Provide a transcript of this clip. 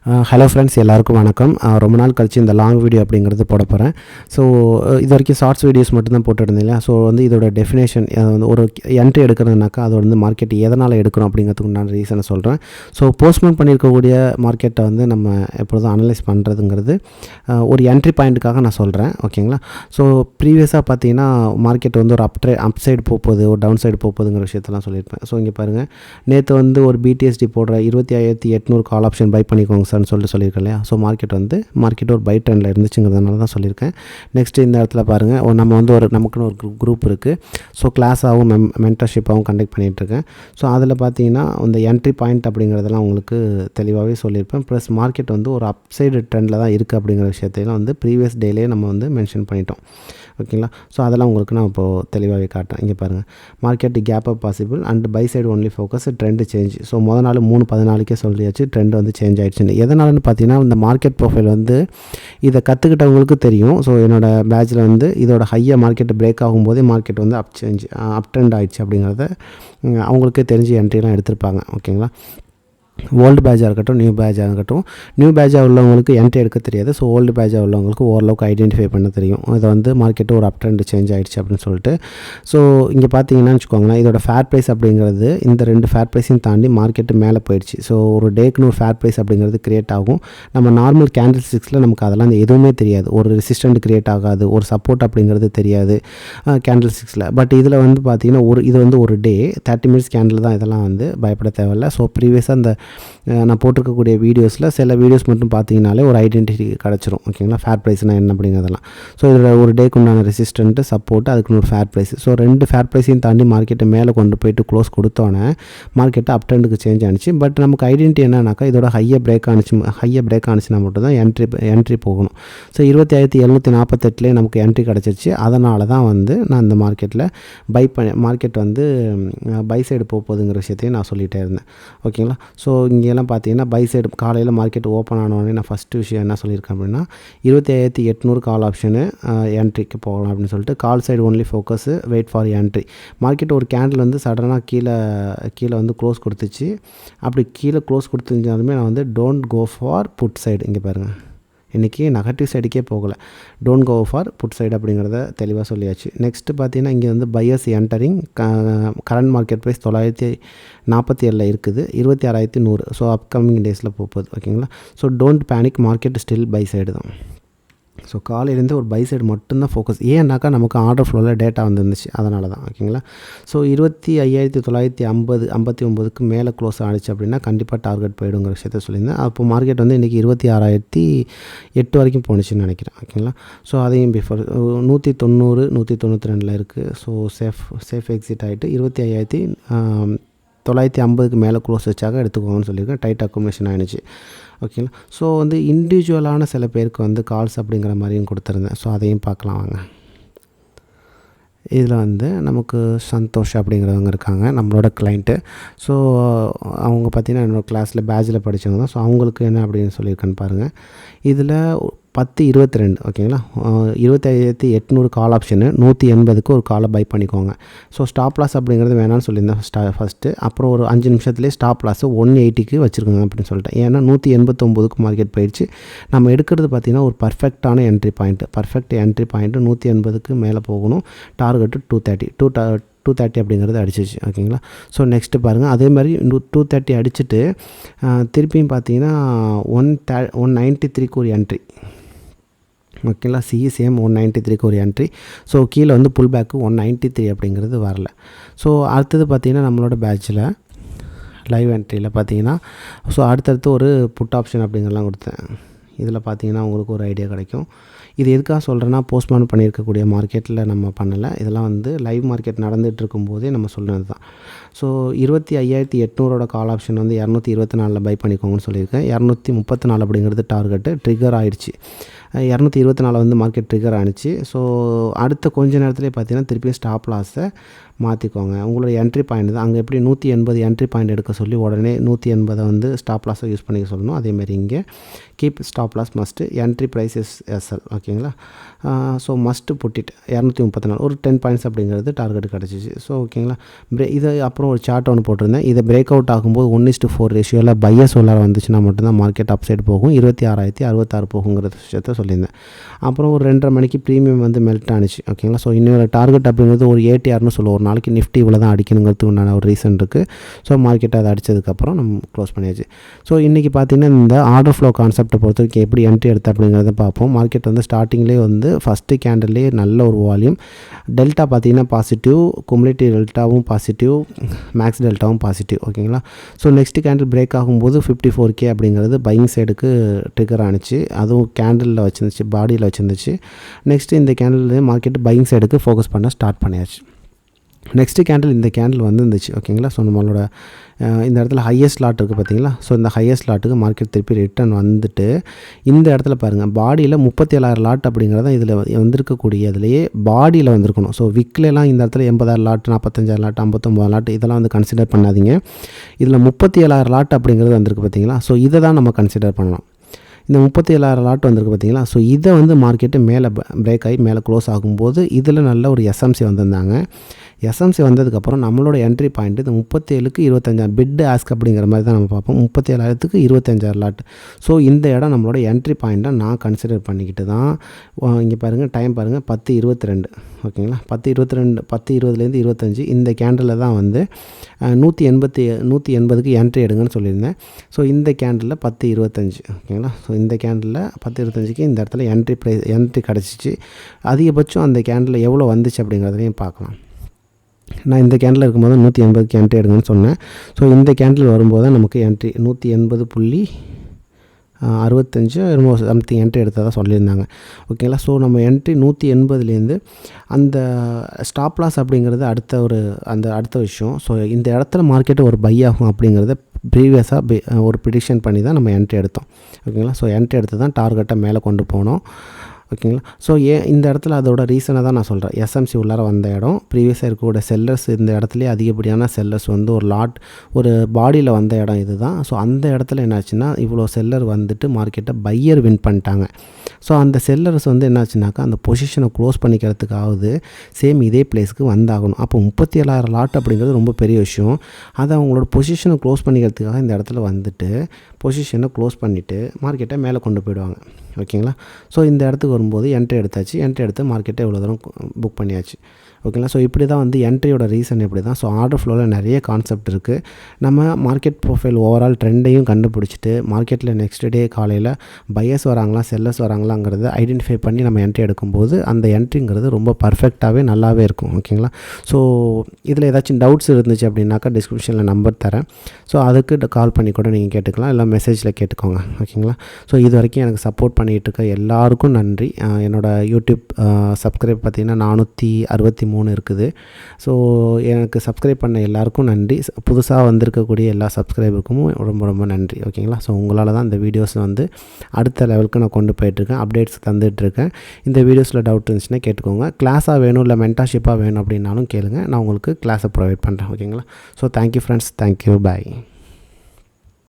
Hello friends, எல்லாருக்கும் வணக்கம். ரொம்ப நாள் கழிச்சு இந்த லாங் வீடியோ அப்படிங்கிறது போட போகிறேன். ஸோ இது வரைக்கும் ஷார்ட்ஸ் வீடியோஸ் மட்டும்தான் போட்டுருந்தேன் இல்லையா. ஸோ இதோட டெஃபினேஷன் வந்து ஒரு என்ட்ரி எடுக்கிறதுனாக்கா அது மார்க்கெட் எதனால் எடுக்கணும் அப்படிங்கிறதுக்கு நான் ரீசனை சொல்கிறேன். ஸோ போஸ்ட்போன் பண்ணியிருக்கக்கூடிய மார்க்கெட்டை நம்ம எப்பொழுதும் அனலைஸ் பண்ணுறதுங்கிறது ஒரு என்ட்ரி பாயிண்ட்டுக்காக நான் சொல்கிறேன். ஓகேங்களா. ஸோ ப்ரீவியஸாக பார்த்தீங்கன்னா மார்க்கெட் ஒரு அப் சைடு போகுது, ஒரு டவுன் சைடு போகுதுங்கிற விஷயத்தெல்லாம் சொல்லியிருப்பேன். ஸோ இங்கே பாருங்கள், நேற்று ஒரு பிடிஎஸ்டி போடுற 25,800 கால் ஆப்ஷன் பை பண்ணிக்கோங்க சார்னு சொல்லியிருக்கேன் இல்லையா. ஸோ மார்க்கெட் ஒரு பை ட்ரெண்டில் இருந்துச்சுங்கிறதுனால தான் சொல்லியிருக்கேன். நெக்ஸ்ட் இந்த இடத்துல பாருங்கள், நம்ம நமக்குன்னு ஒரு குரூப் இருக்குது. ஸோ கிளாஸாகவும் மென்டர்ஷிப்பாகவும் கண்டக்ட் பண்ணிகிட்ருக்கேன். ஸோ அதில் பார்த்தீங்கன்னா இந்த என்ட்ரி பாயிண்ட் அப்படிங்கிறதெல்லாம் உங்களுக்கு தெளிவாகவே சொல்லியிருப்பேன். ப்ளஸ் மார்க்கெட் ஒரு அப்சைடு ட்ரெண்டில் தான் இருக்குது அப்படிங்கிற விஷயத்தையும் ப்ரீவியஸ் டேலேயே நம்ம மென்ஷன் பண்ணிட்டோம். ஓகேங்களா. ஸோ அதெல்லாம் உங்களுக்கு நான் இப்போது தெளிவாகவே காட்டுறேன். இங்கே பாருங்கள், market gap up possible and buy side only focus, trend change. So நாள் 3:14 சொல்லியாச்சு, ட்ரெண்ட் சேஞ்ச் ஆகிடுச்சுன்னு. எதனாலன்னு பார்த்தீங்கன்னா இந்த மார்க்கெட் ப்ரொஃபைல் இதை கற்றுக்கிட்டவங்களுக்கு தெரியும். ஸோ என்னோடய பேட்சில் இதோட ஹையாக மார்க்கெட் பிரேக் ஆகும்போதே மார்க்கெட் அப் ட்ரெண்ட் ஆகிடுச்சு அப்படிங்கிறத அவங்களுக்கே தெரிஞ்சு என்ட்ரிலாம் எடுத்திருப்பாங்க. ஓகேங்களா. ஓல்டு பேட்சாக இருக்கட்டும், நியூ பேட்சாக இருக்கட்டும். நியூ பேட்சாக உள்ளவங்களுக்கு என்ட்ரி எடுக்க தெரியாது. ஸோ ஓல்டு பேட்சாக உள்ளவங்களுக்கு ஓரளவுக்கு ஐடென்டிஃபை பண்ண தெரியும். இதை மார்க்கெட்டு ஒரு அப் ட்ரெண்ட் சேஞ்ச் ஆகிடுச்சு அப்படின்னு சொல்லிட்டு. ஸோ இங்கே பார்த்தீங்கன்னா வச்சுக்கோங்களேன், இதோட ஃபேர் ப்ரைஸ் அப்படிங்கிறது இந்த 2 ஃபேர் ப்ரைஸையும் தாண்டி மார்க்கெட்டு மேலே போயிடுச்சு. ஸோ ஒரு டேக்குன்னு ஒரு ஃபேர் ப்ரைஸ் அப்படிங்கிறது க்ரியேட் ஆகும். நம்ம நார்மல் கேண்டில் ஸ்டிக்ஸில் நமக்கு அதெல்லாம் எதுவுமே தெரியாது. ஒரு ரெசிஸ்டன்ட் க்ரியேட் ஆகாது, ஒரு சப்போர்ட் அப்படிங்கிறது தெரியாது கேண்டில் ஸ்டிக்ஸில். பட் இதில் பார்த்தீங்கன்னா இது ஒரு டே 30 மினிட்ஸ் கேண்டில் தான். இதெல்லாம் பயப்பட தேவையில்லை. ஸோ ப்ரீவியஸாக அந்த நான் போட்டிருக்கக்கூடிய வீடியோஸில் சில வீடியோஸ் மட்டும் பார்த்தீங்கனாலே ஒரு ஐடென்டிட்டி கிடச்சிரும். ஓகேங்களா. ஃபேர் ப்ரைஸ்னால் என்ன அப்படிங்கிறதெல்லாம். ஸோ இதில் ஒரு டேக்கு உண்டான ரெசிஸ்டன்ட்டு, சப்போர்ட்டு, அதுக்குன்னு ஒரு ஃபேர் ப்ரைஸ். ஸோ 2 ஃபேர் ப்ரைஸையும் தாண்டி மார்க்கெட்டை மேலே கொண்டு போயிட்டு க்ளோஸ் கொடுத்தோன்னே மார்க்கெட்டை அப் ட்ரெண்டுக்கு சேஞ்ச் ஆனிச்சு. பட் நமக்கு ஐடென்டிட்டி என்னன்னாக்கா இதோட ஹையாக பிரேக் ஆனிச்சுன்னா மட்டும் தான் என்ட்ரி போகணும். ஸோ 25,748 நமக்கு என்ட்ரி கிடச்சிருச்சு. அதனால தான் நான் இந்த மார்க்கெட்டில் மார்க்கெட் பை சைடு போகுதுங்கிற விஷயத்தையும் நான் சொல்லிகிட்டே இருந்தேன். ஓகேங்களா. ஸோ இங்கெல்லாம் பார்த்தீங்கன்னா பை சைடு காலையில் மார்க்கெட் ஓப்பன் ஆனோடனே நான் ஃபஸ்ட்டு விஷயம் என்ன சொல்லியிருக்கேன் அப்படின்னா 25,800 கால் ஆப்ஷனு என்ட்ரிக்கு போகலாம் அப்படின்னு சொல்லிட்டு. Call side only focus, wait for entry. Market ஒரு கேண்டில் சடனாக கீழே க்ளோஸ் கொடுத்துச்சு. அப்படி கீழே க்ளோஸ் கொடுத்துருந்தாலுமே நான் don't go for put side. இங்கே பாருங்கள், இன்றைக்கி நெகட்டிவ் சைடுக்கே போகலை. Don't go for put side அப்படிங்கிறத தெளிவாக சொல்லியாச்சு. நெக்ஸ்ட்டு பார்த்தீங்கன்னா இங்கே buyers entering. Current market price 947 இருக்குது, 26,100. ஸோ அப்கமிங் டேஸில் போகுது. ஓகேங்களா. So don't panic, market still buy side தான். ஸோ காலையிலேருந்து ஒரு பை சைடு மட்டும்தான் ஃபோக்கஸ். ஏன்னாக்கா நமக்கு ஆர்டர் ஃப்ளோவில் டேட்டா வந்துருந்துச்சு, அதனால தான். ஓகேங்களா. ஸோ 25,959க்கு மேலே க்ளோஸ் ஆகிடுச்சு அப்படின்னா கண்டிப்பாக டார்கெட் போய்டுங்கிற விஷயத்த சொல்லியிருந்தேன். அப்போ மார்க்கெட் இன்றைக்கி 26,008 வரைக்கும் போணுச்சுன்னு நினைக்கிறேன். ஓகேங்களா. ஸோ அதையும் பிஃபோர் 190, 192 இருக்குது. ஸோ சேஃப் எக்ஸிட் ஆகிட்டு 25,950க்கு மேலே க்ளோஸ் வச்சாக எடுத்துக்கோங்கன்னு சொல்லியிருக்கேன். டைட் அக்குமுலேஷன் ஆகிடுச்சு. ஓகேங்களா. ஸோ இண்டிவிஜுவலான சில பேருக்கு கால்ஸ் அப்படிங்கிற மாதிரியும் கொடுத்துருந்தேன். ஸோ அதையும் பார்க்கலாம் வாங்க. இதில் நமக்கு சந்தோஷ் அப்படிங்கிறவங்க இருக்காங்க, நம்மளோட கிளைண்ட்டு. ஸோ அவங்க பார்த்திங்கன்னா என்னோடய கிளாஸில் பேட்சில் படித்தவங்க தான். ஸோ அவங்களுக்கு என்ன அப்படின்னு சொல்லியிருக்கேன்னு பாருங்கள். இதில் 10:22. ஓகேங்களா. 25,800 கால் ஆப்ஷனு 180க்கு ஒரு காலை பை பண்ணிக்கோங்க. ஸோ ஸ்டாப் லாஸ் அப்படிங்கிறது வேணான்னு சொல்லியிருந்தேன் ஃபஸ்ட்டு. அப்புறம் ஒரு 5 நிமிஷத்துலேயே ஸ்டாப் லாஸு 180க்கு வச்சுருக்கோங்க அப்படின்னு சொல்லிட்டேன். ஏன்னா 189க்கு மார்க்கெட் போயிடுச்சு. நம்ம எடுக்கிறது பார்த்திங்கன்னா ஒரு பர்ஃபெக்டான என்ட்ரி பாயிண்ட்டு. 180க்கு மேலே போகணும். டார்கெட்டு 230 அப்படிங்கிறது அடிச்சிச்சு. ஓகேங்களா. ஸோ நெக்ஸ்ட்டு பாருங்கள், அதே மாதிரி 230 அடிச்சுட்டு திருப்பியும் பார்த்தீங்கன்னா 193க்கு ஒரு என்ட்ரி. ஓகேங்களா. சேம் 193க்கு ஒரு என்ட்ரி. ஸோ கீழே புல் பேக்கு 193 அப்படிங்கிறது வரல. ஸோ அடுத்தது பார்த்திங்கன்னா நம்மளோட பேட்சில் லைவ் என்ட்ரியில் பார்த்தீங்கன்னா ஸோ அடுத்தடுத்து ஒரு புட் ஆப்ஷன் அப்படிங்கிறலாம் கொடுத்தேன். இதில் பார்த்தீங்கன்னா உங்களுக்கு ஒரு ஐடியா கிடைக்கும். இது எதுக்காக சொல்கிறேன்னா, போஸ்ட்போன் பண்ணியிருக்கக்கூடிய மார்க்கெட்டில் நம்ம பண்ணலை. இதெல்லாம் லைவ் மார்க்கெட் நடந்துகிட்டு இருக்கும்போதே நம்ம சொன்னது தான். ஸோ 25,800 கால் ஆப்ஷன் 224 பை பண்ணிக்கோங்கன்னு சொல்லியிருக்கேன். 234 அப்படிங்கிறது டார்கெட்டு ட்ரிகர் ஆகிடுச்சு. 224 வந்து மார்க்கெட் ட்ரிகர் ஆணுச்சு. ஸோ அடுத்த கொஞ்ச நேரத்துலேயே பார்த்தீங்கன்னா திருப்பியும் ஸ்டாப் லாஸை மாற்றிக்கோங்க. உங்களோட என்ட்ரி பாயிண்ட் தான் அங்கே எப்படி 180 என்ட்ரி பாயிண்ட் எடுக்க சொல்லி உடனே 180 வந்து ஸ்டாப் லாஸை யூஸ் பண்ணிக்க சொல்லணும். அதேமாதிரி இங்கே keep stop loss must, entry price is SL. ஓகேங்களா? ஸோ மஸ்ட்டு புட்டிட் 234 ஒரு 10 பாயிண்ட்ஸ் அப்படிங்கிறது டார்கெட் கிடச்சிச்சு. ஸோ ஓகேங்களா? இதை அப்புறம் ஒரு சார்ட் ஒன்று போட்டிருந்தேன். இதை பிரேக் அவுட் ஆகும்போது 1:4 ரேஷியோவில் பையர்ஸ் உள்ளார வந்துச்சுன்னா மட்டும்தான் மார்க்கெட் அப்சைட் போகும், 26,066 போகுங்கிற விஷயத்த சொல்லியிருந்தேன். அப்புறம் ஒரு 2:30 மணிக்கு ப்ரீமியம் வந்து மெல்ட் ஆனிச்சு. ஓகேங்களா? ஸோ இன்னொரு டார்கெட் அப்படிங்கிறது ஒரு ATRனு சொல்லுவோம். ஒரு நாளைக்கு நிஃப்டி இவ்வளோ தான் அடிக்கணுங்கிறது உண்டான ஒரு ரீசன் இருக்குது. ஸோ மார்க்கெட் அதை அடித்ததுக்கப்புறம் நம்ம க்ளோஸ் பண்ணியாச்சு. ஸோ இன்றைக்கி பார்த்திங்கன்னா இந்த ஆர்டர் ஃப்ளோ கான்செப்டை பொறுத்த வரைக்கும் எப்படி என்ட்ரி எடுத்து அப்படிங்கிறத பார்ப்போம். மார்க்கெட் வந்து ஸ்டார்டிங்லேயே வந்து ஃபஸ்ட்டு கேண்டல்லே நல்ல ஒரு வால்யூம், டெல்டா பார்த்திங்கன்னா பாசிட்டிவ், குமுலேட்டிவ் டெல்டாவும் பாசிட்டிவ், மேக்ஸ் டெல்டாவும் பாசிட்டிவ். ஓகேங்களா? ஸோ நெக்ஸ்ட் கேண்டில் பிரேக் ஆகும்போது 54K அப்படிங்கிறது பையிங் சைடுக்கு ட்ரிகர் ஆணுச்சு. அதுவும் கேண்டலில் வச்சுருந்துச்சு, பாடியில் வச்சுருந்துச்சு. நெக்ஸ்ட்டு இந்த கேண்டில் மார்க்கெட் பையிங் சைடுக்கு ஃபோக்கஸ் பண்ண ஸ்டார்ட் பண்ணியாச்சு. நெக்ஸ்ட்டு கேண்டில் இந்த கேண்டில் வந்து இருந்துச்சு. ஓகேங்களா? ஸோ நம்மளோட இந்த இடத்துல ஹையஸ்ட் லாட் இருக்குது பார்த்தீங்களா? ஸோ இந்த ஹையஸ்ட் லாட்டுக்கு மார்க்கெட் திருப்பி ரிட்டர்ன் வந்துட்டு இந்த இடத்துல பாருங்கள், பாடியில் 37,000 லாட் அப்படிங்கிறத இதில் வந்திருக்கக்கூடிய இதுலேயே பாடியில் வந்திருக்கணும். ஸோ விக்லெலாம் இந்த இடத்துல 80,000 லாட், 45,000 லாட், 59,000 லாட் இதெல்லாம் வந்து கன்சிடர் பண்ணாதீங்க. இதில் 37,000 லாட் அப்படிங்கிறது வந்திருக்கு பார்த்தீங்களா? ஸோ இதை தான் நம்ம கன்சிடர் பண்ணலாம். இந்த 37,000 லாட் வந்திருக்கு பார்த்தீங்களா? ஸோ இதை வந்து மார்க்கெட்டு மேலே பிரேக் ஆகி மேலே க்ளோஸ் ஆகும்போது இதில் நல்ல ஒரு எஸ்எம்சி வந்திருந்தாங்க. எஸ்எம்சி வந்ததுக்கப்புறம் நம்மளோட என்ட்ரி பாயிண்ட் இந்த 37க்கு 25,000 பிட் ஆஸ்க் அப்படிங்கிற மாதிரி தான் நம்ம பார்ப்போம். 37,000க்கு 25,000 லாட். ஸோ இந்த இடம் நம்மளோட என்ட்ரி பாயிண்ட்டை நான் கன்சிடர் பண்ணிக்கிட்டு தான் இங்கே பாருங்கள், டைம் பாருங்கள் 10:22. ஓகேங்களா? 10:22, 10:20லேருந்து 25 இந்த கேண்டலில் தான் வந்து 180க்கு என்ட்ரி எடுங்கன்னு சொல்லியிருந்தேன். ஸோ இந்த கேண்டலில் 10:25. ஓகேங்களா? ஸோ இந்த கேண்டலில் 10:25க்கு இந்த இடத்துல என்ட்ரி கிடச்சிச்சு. அதிகபட்சம் அந்த கேண்டலில் எவ்வளோ வந்துச்சு அப்படிங்கிறதையும் பார்க்கலாம். நான் இந்த கேண்டில் இருக்கும்போது 180க்கு என்ட்ரி எடுங்கன்னு சொன்னேன். ஸோ இந்த கேண்டில் வரும்போது தான் நமக்கு என்ட்ரி 180.65 சம்திங் என்ட்ரி எடுத்ததாக சொல்லியிருந்தாங்க. ஓகேங்களா? ஸோ நம்ம என்ட்ரி 180லேருந்து அந்த ஸ்டாப் லாஸ் அப்படிங்கிறது அடுத்த விஷயம். ஸோ இந்த இடத்துல மார்க்கெட்டு ஒரு பை ஆகும் அப்படிங்கிறத ப்ரீவியஸாக ஒரு ப்ரிடிக்ஷன் பண்ணி தான் நம்ம என்ட்ரி எடுத்தோம். ஓகேங்களா? ஸோ என்ட்ரி எடுத்து தான் டார்கெட்டை மேலே கொண்டு போனோம். ஓகேங்களா? ஸோ இந்த இடத்துல அதோட ரீசனை தான் நான் சொல்கிறேன். எஸ்எம்சி உள்ளார வந்த இடம், ப்ரீவியஸாக இருக்கக்கூடிய செல்லர்ஸ் இந்த இடத்துலேயே அதிகப்படியான செல்லர்ஸ் வந்து ஒரு பாடியில் வந்த இடம் இது தான். ஸோ அந்த இடத்துல என்னாச்சுன்னா இவ்வளோ செல்லர் வந்துட்டு மார்க்கெட்டை பையர் வின் பண்ணிட்டாங்க. ஸோ அந்த செல்லர்ஸ் வந்து என்னாச்சுனாக்கா அந்த பொசிஷனை க்ளோஸ் பண்ணிக்கிறதுக்காவது சேம் இதே பிளேஸ்க்கு வந்தாகணும். அப்போ 37,000 லாட் அப்படிங்கிறது ரொம்ப பெரிய விஷயம். அதை அவங்களோட பொசிஷனை க்ளோஸ் பண்ணிக்கிறதுக்காக இந்த இடத்துல வந்துட்டு பொசிஷனை க்ளோஸ் பண்ணிவிட்டு மார்க்கெட்டை மேலே கொண்டு போயிடுவாங்க. ஓகேங்களா? ஸோ இந்த இடத்துக்கு வரும்போது என்ட்ரி எடுத்தாச்சு. என்ட்ரி எடுத்து மார்க்கெட்டை இவ்வளோ தூரம் புக் பண்ணியாச்சு. ஓகேங்களா? ஸோ இப்படி தான் வந்து என்ட்ரியோட ரீசன் இப்படி தான். ஸோ ஆர்டர் ஃப்ளோவில் நிறைய கான்செப்ட் இருக்குது. நம்ம மார்க்கெட் ப்ரொஃபைல் ஓவரால் ட்ரெண்டையும் கண்டுபிடிச்சிட்டு மார்க்கெட்டில் நெக்ஸ்ட் டே காலையில் பையர்ஸ் வராங்களா செல்லர்ஸ் வராங்களாங்கிறத ஐடென்டிஃபை பண்ணி நம்ம என்ட்ரி எடுக்கும்போது அந்த என்ட்ரிங்கிறது ரொம்ப பர்ஃபெக்டாகவே நல்லாவே இருக்கும். ஓகேங்களா? ஸோ இதில் ஏதாச்சும் டவுட்ஸ் இருந்துச்சு அப்படின்னாக்கா டிஸ்கிரிப்ஷனில் நம்பர் தரேன். ஸோ அதுக்கு கால் பண்ணி கூட நீங்கள் கேட்டுக்கலாம், இல்லை மெசேஜில் கேட்டுக்கோங்க. ஓகேங்களா? ஸோ இது வரைக்கும் எனக்கு சப்போர்ட் பண்ணிகிட்டு இருக்க எல்லாருக்கும் நன்றி. என்னோடய யூடியூப் சப்ஸ்கிரைப் பார்த்திங்கன்னா 463 இருக்குது. ஸோ எனக்கு சப்ஸ்கிரைப் பண்ண எல்லாருக்கும் நன்றி. புதுசாக வந்திருக்கக்கூடிய எல்லா சப்ஸ்கிரைபருக்கும் ரொம்ப ரொம்ப நன்றி. ஓகேங்களா? ஸோ உங்களால் தான் இந்த வீடியோஸ் வந்து அடுத்த லெவலுக்கு நான் கொண்டு போயிட்டுருக்கேன், அப்டேட்ஸ் தந்துட்டுருக்கேன். இந்த வீடியோஸில் டவுட் இருந்துச்சுன்னா கேட்டுக்கோங்க. கிளாஸாக வேணும் இல்லை மென்டார்ஷிப்பாக வேணும் அப்படின்னாலும் கேளுங்க, நான் உங்களுக்கு கிளாஸை ப்ரொவைட் பண்ணுறேன். ஓகேங்களா? ஸோ தேங்க்யூ ஃப்ரெண்ட்ஸ், தேங்க்யூ, பாய்.